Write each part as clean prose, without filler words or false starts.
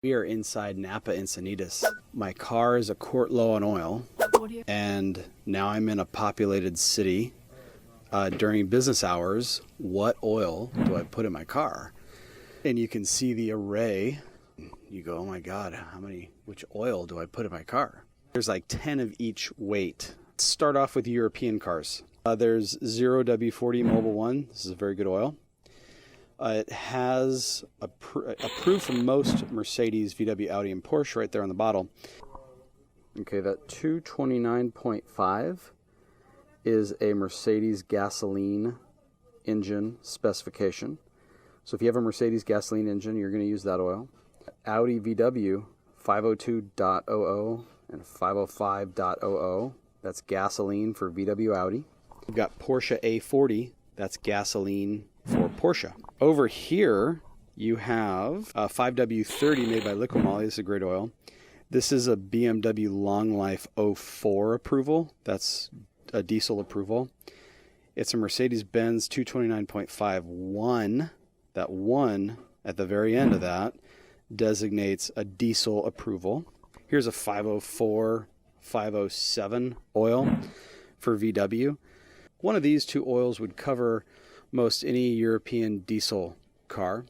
We are inside Napa Encinitas. My car is a quart low on oil, and now I'm in a populated city. During business hours, what oil do I put in my car? And you can see the array. You go, oh my God, which oil do I put in my car? There's like 10 of each weight. Let's start off with European cars. There's 0W40 Mobil 1. This is a very good oil. It has approved from most Mercedes, VW, Audi, and Porsche right there on the bottle. Okay, that 229.5 is a Mercedes gasoline engine specification. So if you have a Mercedes gasoline engine, you're going to use that oil. Audi VW 502.00 and 505.00. That's gasoline for VW Audi. We've got Porsche A40. That's gasoline for Porsche. Over here, you have a 5W30 made by Liqui-Moly. This is a great oil. This is a BMW Long Life 04 approval. That's a diesel approval. It's a Mercedes-Benz 229.51. That one at the very end of that designates a diesel approval. Here's a 504, 507 oil for VW. One of these two oils would cover most any European diesel car.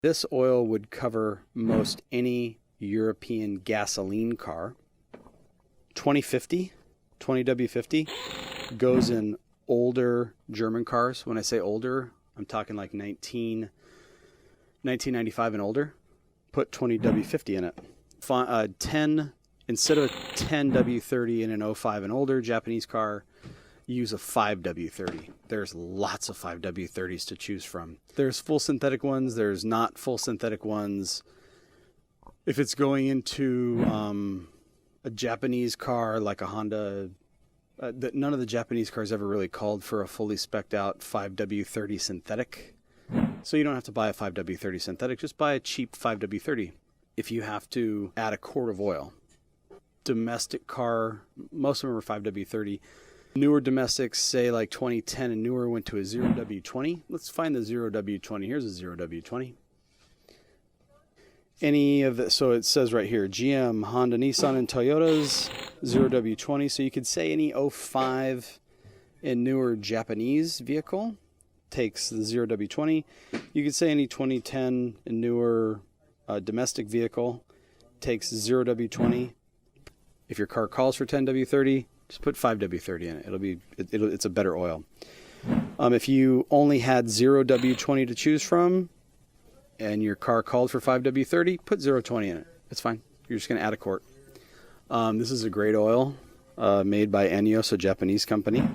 This oil would cover most any European gasoline car. 20W50 goes in older German cars. When I say older, I'm talking like 1995 and older. Put 20W50 in it. 10 instead of a 10W30 in an 05 and older Japanese car, use a 5W30. There's lots of 5W30s to choose from. There's full synthetic ones. There's not full synthetic ones. If it's going into a Japanese car like a Honda, none of the Japanese cars ever really called for a fully spec'd out 5W30 synthetic. So you don't have to buy a 5W30 synthetic, just buy a cheap 5W30. If you have to add a quart of oil. Domestic car, most of them are 5W30. Newer domestics, say like 2010 and newer, went to a 0W20. Let's find the 0W20. Here's a 0W20. So it says right here, GM, Honda, Nissan, and Toyota's 0W20. So you could say any 05 and newer Japanese vehicle takes the 0W20. You could say any 2010 and newer domestic vehicle takes 0W20. If your car calls for 10W30, just put 5W30 in it. It's a better oil. If you only had 0W20 to choose from and your car called for 5W30, put 020 in it. It's fine. You're just going to add a quart. This is a great oil made by Enios, a Japanese company.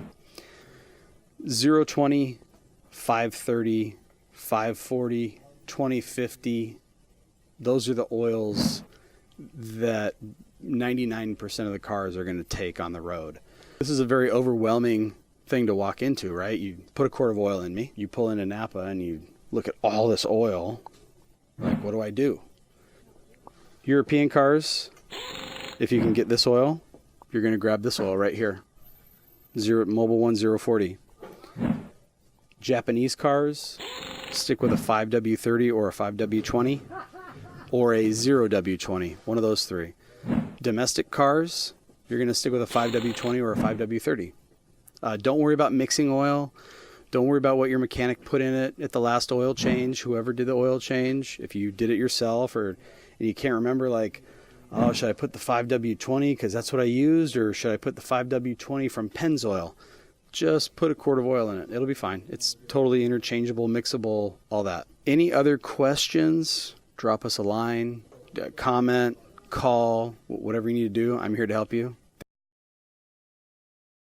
020, 530, 540, 2050. Those are the oils that 99% of the cars are going to take on the road. This is a very overwhelming thing to walk into, right? You put a quart of oil in me, you pull into Napa and you look at all this oil. Like, what do I do? European cars, if you can get this oil, you're going to grab this oil right here. Mobil 1 040. Japanese cars, stick with a 5W30 or a 5W20 or a 0W20, one of those three. Domestic cars, you're going to stick with a 5W20 or a 5W30. Don't worry about mixing oil. Don't worry about what your mechanic put in it at the last oil change, whoever did the oil change. If you did it yourself and you can't remember, like, oh, should I put the 5W20 because that's what I used, or should I put the 5W20 from Pennzoil? Just put a quart of oil in it. It'll be fine. It's totally interchangeable, mixable, all that. Any other questions? Drop us a line, comment, call, whatever you need to do. I'm here to help you.